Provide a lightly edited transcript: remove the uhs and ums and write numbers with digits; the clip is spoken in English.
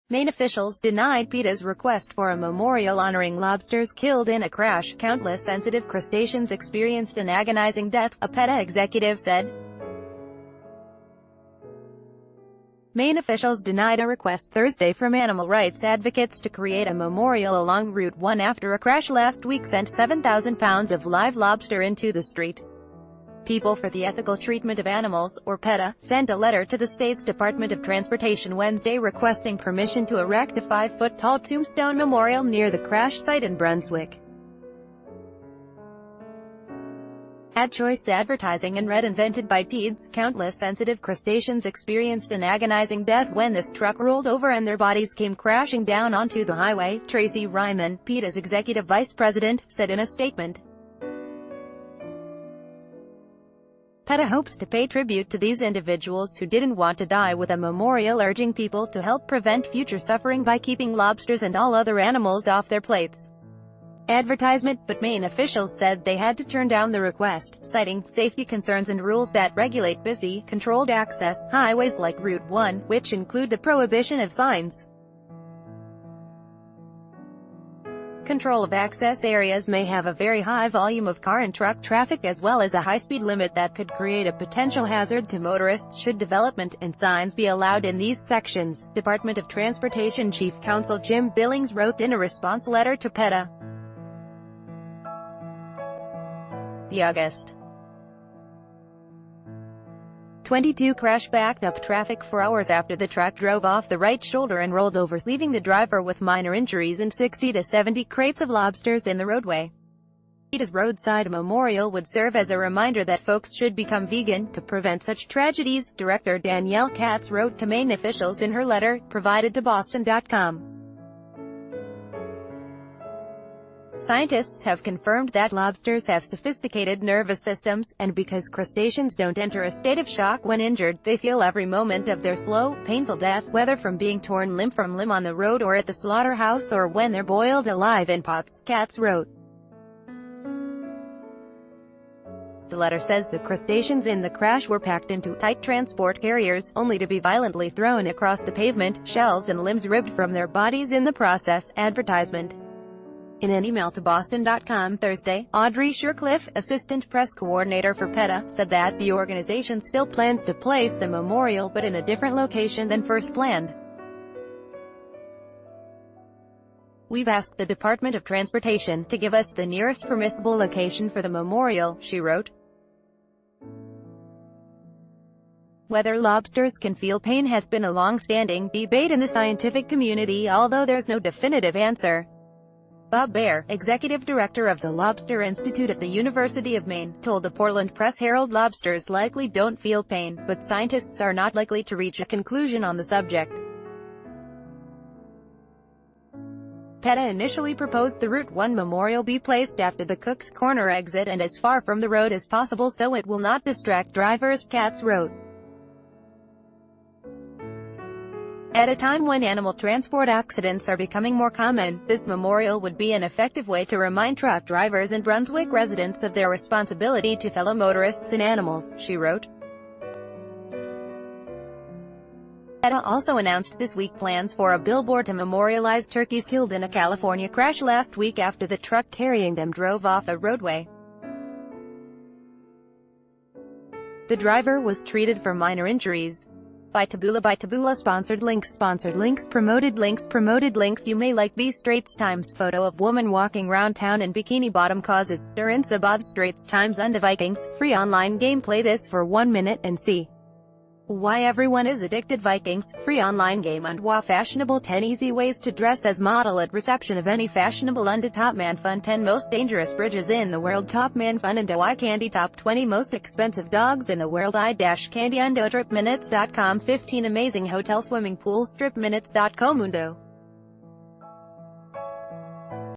Maine officials denied PETA's request for a memorial honoring lobsters killed in a crash. Countless sensitive crustaceans experienced an agonizing death, a PETA executive said. Maine officials denied a request Thursday from animal rights advocates to create a memorial along Route 1 after a crash last week sent 7,000 pounds of live lobster into the street. People for the Ethical Treatment of Animals, or PETA, sent a letter to the state's Department of Transportation Wednesday requesting permission to erect a 5-foot-tall tombstone memorial near the crash site in Brunswick. Ad choice advertising and read invented by Teeds. Countless sensitive crustaceans experienced an agonizing death when this truck rolled over and their bodies came crashing down onto the highway, Tracy Ryman, PETA's executive vice president, said in a statement. PETA hopes to pay tribute to these individuals who didn't want to die with a memorial, urging people to help prevent future suffering by keeping lobsters and all other animals off their plates. Advertisement, but Maine officials said they had to turn down the request, citing safety concerns and rules that regulate busy, controlled access highways like Route 1, which include the prohibition of signs. Control of access areas may have a very high volume of car and truck traffic as well as a high-speed limit that could create a potential hazard to motorists should development and signs be allowed in these sections, Department of Transportation Chief Counsel Jim Billings wrote in a response letter to PETA. The August 22 crash backed up traffic for hours after the truck drove off the right shoulder and rolled over, leaving the driver with minor injuries and 60 to 70 crates of lobsters in the roadway. PETA's roadside memorial would serve as a reminder that folks should become vegan to prevent such tragedies, Director Danielle Katz wrote to Maine officials in her letter, provided to Boston.com. Scientists have confirmed that lobsters have sophisticated nervous systems, and because crustaceans don't enter a state of shock when injured, they feel every moment of their slow, painful death, whether from being torn limb from limb on the road or at the slaughterhouse or when they're boiled alive in pots, Katz wrote. The letter says the crustaceans in the crash were packed into tight transport carriers, only to be violently thrown across the pavement, shells and limbs ripped from their bodies in the process, advertisement. In an email to Boston.com Thursday, Audrey Shercliffe, assistant press coordinator for PETA, said that the organization still plans to place the memorial but in a different location than first planned. We've asked the Department of Transportation to give us the nearest permissible location for the memorial, she wrote. Whether lobsters can feel pain has been a long-standing debate in the scientific community, although there's no definitive answer. Bob Baer, executive director of the Lobster Institute at the University of Maine, told the Portland Press-Herald lobsters likely don't feel pain, but scientists are not likely to reach a conclusion on the subject. PETA initially proposed the Route 1 memorial be placed after the Cook's Corner exit and as far from the road as possible so it will not distract drivers, Katz wrote. At a time when animal transport accidents are becoming more common, this memorial would be an effective way to remind truck drivers and Brunswick residents of their responsibility to fellow motorists and animals, she wrote. PETA also announced this week plans for a billboard to memorialize turkeys killed in a California crash last week after the truck carrying them drove off a roadway. The driver was treated for minor injuries. By Taboola sponsored links promoted links You may like these Straits Times photo of woman walking round town in bikini bottom causes stir in Sabath Straits Times under Vikings, free online game play this for 1 minute and see why everyone is addicted Vikings, free online game and why fashionable 10 easy ways to dress as model at reception of any fashionable under Top Man Fun 10 most dangerous bridges in the world Top Man Fun and eye candy Top 20 most expensive dogs in the world I-candy undo trip minutes.com 15 amazing hotel swimming pool strip minutes.com undo